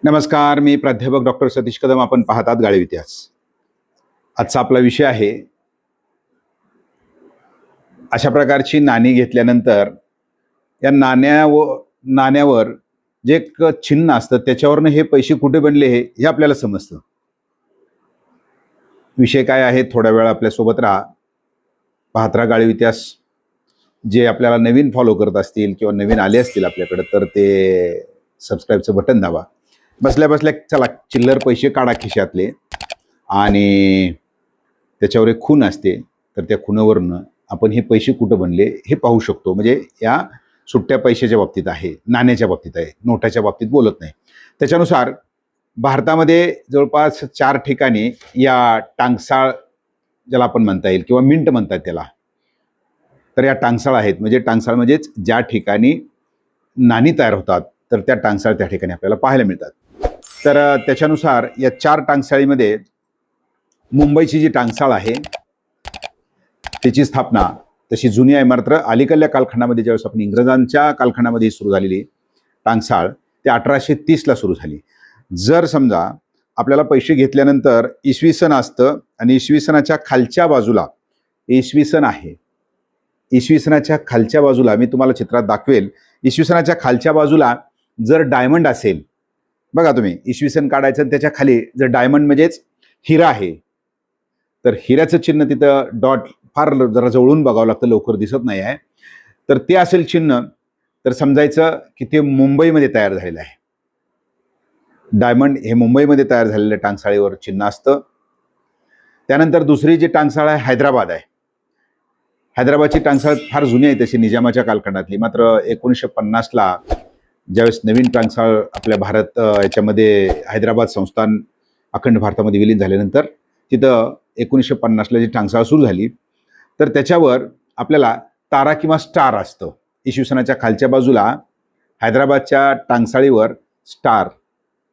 नमस्कार, मी प्राध्यापक डॉक्टर सतीश कदम. आपण पाहतात गाळीव इतिहास. आजचा आपला विषय आहे अशा प्रकारची नाणी घेतल्यानंतर या नाण्यावर जे एक चिन्ह असतं त्याच्यावरनं हे पैसे कुठे बनले हे आपल्याला समजतं. विषय काय आहे, थोडा वेळ आपल्यासोबत राहा, पाहत राहा गाळीव इतिहास. जे आपल्याला नवीन फॉलो करत असतील किंवा नवीन आले असतील आपल्याकडे तर ते सबस्क्राईबचं बटन दाबा. बसल्या बसल्या चला चिल्लर पैसे काढा खिशातले आणि त्याच्यावर एक खून असते, तर त्या खुनावरनं आपण हे पैसे कुठं बनले हे पाहू शकतो. म्हणजे या सुट्ट्या पैशाच्या बाबतीत आहे, नाण्याच्या बाबतीत आहे, नोटाच्या बाबतीत बोलत नाही. त्याच्यानुसार भारतामध्ये जवळपास 4 ठिकाणी या टांगसाळ ज्याला आपण म्हणता येईल किंवा मिंट म्हणतात त्याला, तर या टांगसाळ आहेत. म्हणजे टांगसाळ म्हणजेच ज्या ठिकाणी नाणी तयार होतात तर त्या टांगसाळ त्या ठिकाणी आपल्याला पाहायला मिळतात. तर त्याच्यानुसार या 4 टांगसाळीमध्ये मुंबईची जी टांगसाळ आहे त्याची स्थापना तशी जुनी आहे, मात्र अलीकडल्या कालखंडामध्ये ज्यावेळेस आपण इंग्रजांच्या कालखंडामध्ये सुरू झालेली टांगसाळ ते 1830ला सुरू झाली. जर समजा आपल्याला पैसे घेतल्यानंतर इसवी सन असतं आणि इसवी सनाच्या खालच्या बाजूला इसवी सन आहे, इसवी सनाच्या खालच्या बाजूला मी तुम्हाला चित्रात दाखवेल. इसवी सनाच्या खालच्या बाजूला जर डायमंड असेल, बघा तुम्ही इसवी सन काढायचं आणि त्याच्या खाली जर डायमंड म्हणजेच हिरा आहे, तर हिऱ्याचं चिन्ह तिथं डॉट फार जरा जवळून बघावं लागतं, लवकर दिसत नाही आहे. तर ते असेल चिन्ह तर समजायचं की ते मुंबईमध्ये तयार झालेलं आहे. डायमंड हे मुंबईमध्ये तयार झालेल्या टांगसाळीवर चिन्ह असतं. त्यानंतर दुसरी जी टांगसाळ आहे हैदराबाद आहे. हैदराबादची टांगसाळ फार जुनी आहे तशी निजामाच्या कालखंडातली, मात्र 1950ला ज्यावेळेस नवीन टांगसाळ आपल्या भारत याच्यामध्ये हैदराबाद संस्थान अखंड भारतामध्ये विलीन झाल्यानंतर तिथं 1950ला जी टांगसाळ सुरू झाली तर त्याच्यावर आपल्याला तारा किंवा स्टार असतं. इसवी सनाच्या खालच्या बाजूला हैदराबादच्या टांगसाळीवर स्टार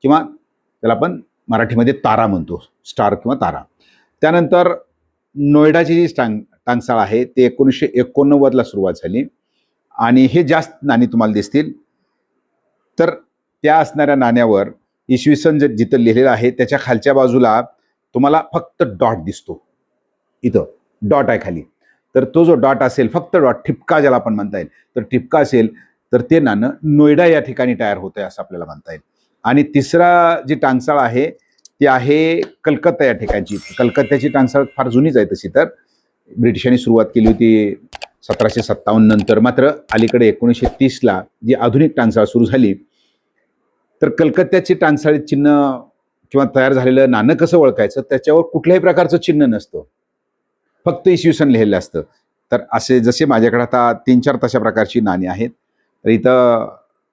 किंवा त्याला आपण मराठीमध्ये तारा म्हणतो, स्टार किंवा तारा. त्यानंतर नोएडाची जी टांगसाळ आहे ते 1989ला सुरुवात झाली आणि हे जास्त नाणी तुम्हाला दिसतील. तर त्या असणाऱ्या नाण्यावर इसवी सन जिथं लिहिलेलं आहे त्याच्या खालच्या बाजूला तुम्हाला फक्त डॉट दिसतो. इथं डॉट आहे खाली, तर तो जो डॉट असेल, फक्त डॉट, ठिपका ज्याला आपण म्हणता येईल, तर ठिपका असेल तर ते नाणं नोएडा या ठिकाणी तयार होतं असं आपल्याला म्हणता येईल. आणि तिसरा जी टांगसाळ आहे ती आहे कलकत्ता या ठिकाणची. कलकत्त्याची टांगसाळ फार जुनीच आहे तशी, तर ब्रिटिशांनी सुरुवात केली होती 1757 नंतर. मात्र अलीकडे 1930ला जी आधुनिक टांगसाळ सुरू झाली तर कलकत्त्याची टांगसाळ चिन्ह किंवा तयार झालेलं नाणं कसं ओळखायचं, त्याच्यावर कुठल्याही प्रकारचं चिन्ह नसतं, फक्त इसवी सन लिहिलेलं असतं. तर असे जसे माझ्याकडे आता 3-4 तशा प्रकारची नाणी आहेत, तर इथं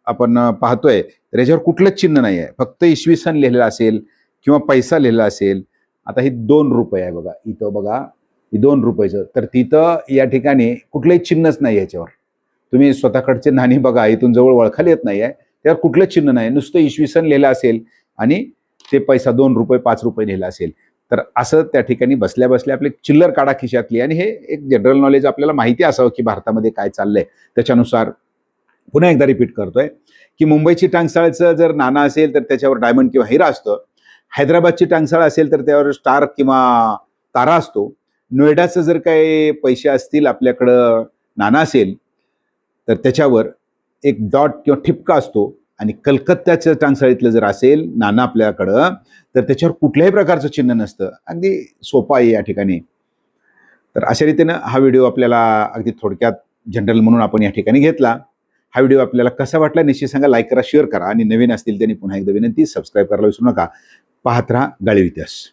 आपण पाहतोय तर याच्यावर कुठलंच चिन्ह नाही आहे, फक्त इसवी सन लिहिलेलं असेल किंवा पैसा लिहिलेला असेल. आता ही 2 रुपये आहे बघा, इथं बघा ही 2 रुपयाचं, तर तिथं या ठिकाणी कुठलंही चिन्हच नाही याच्यावर. तुम्ही स्वतःकडचे नाणी बघा, इथून जवळ ओळखायला येत नाही आहे, त्यावर कुठलंच चिन्ह नाही, नुसतं इसवी सन लिहिलं असेल आणि ते पैसा 2 रुपये 5 रुपये लिहिला असेल. तर असं त्या ठिकाणी बसल्या बसल्या आपले चिल्लर काढा खिशातली. आणि हे एक जनरल नॉलेज आपल्याला माहिती असावं की भारतामध्ये काय चाललंय. त्याच्यानुसार पुन्हा एकदा रिपीट करतोय की मुंबईची टांगसाळचं जर नाणं असेल तर त्याच्यावर डायमंड किंवा हिरा असतं. हैदराबादची टांगसाळ असेल तर त्यावर स्टार किंवा तारा असतो. नोएडाचं जर काही पैसे असतील आपल्याकडं नाणं असेल तर त्याच्यावर एक डॉट किंवा ठिपका असतो. आणि कलकत्त्याच्या टांगसाळीतलं जर असेल नाणं आपल्याकडं तर त्याच्यावर कुठल्याही प्रकारचं चिन्ह नसतं. अगदी सोपं आहे या ठिकाणी. तर अशा रीतीनं हा व्हिडिओ आपल्याला अगदी थोडक्यात जनरल म्हणून आपण या ठिकाणी घेतला. हा व्हिडिओ आपल्याला कसा वाटला निश्चित सांगा, लाईक करा, शेअर करा आणि नवीन असतील त्यांनी पुन्हा एकदा विनंती सबस्क्राईब करायला विसरू नका. पाहत राहा गाळीव इतिहास.